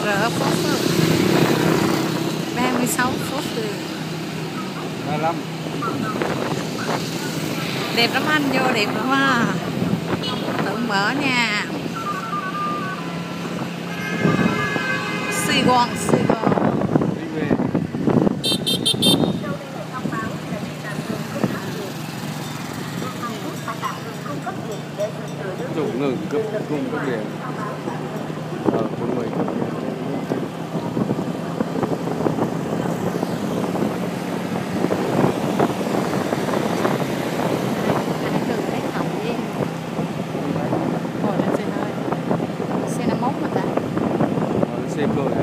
rỡ phút 36 phút rồi. 35. Đẹp lắm anh, vô đẹp lắm à. Tự mở nha. Sài Gòn, Sài Gòn. Đi về. Chủ ngừng cấp cung cấp điện. Con người cấp điện. Xe cười hả?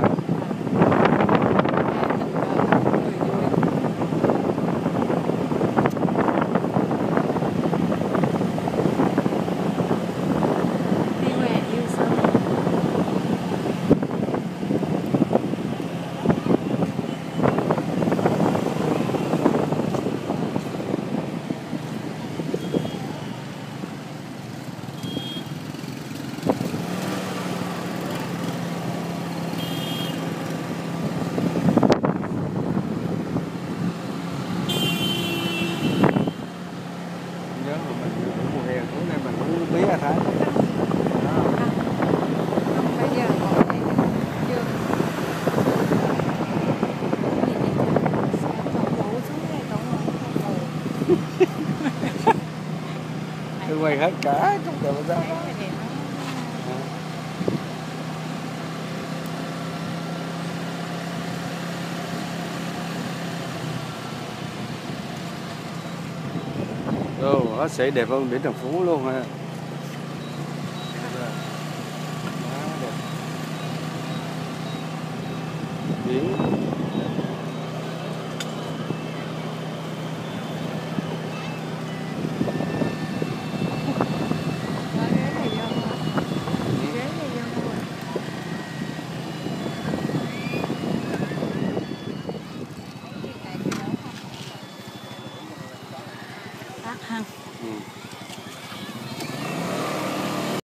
Nhớ mà mình mùa hè tối nay mình uống bí à Thái. Bây giờ còn chưa. Tôi quay hết cả trong tờ ra. Nó sẽ đẹp hơn biển Trần Phú luôn ha. Biển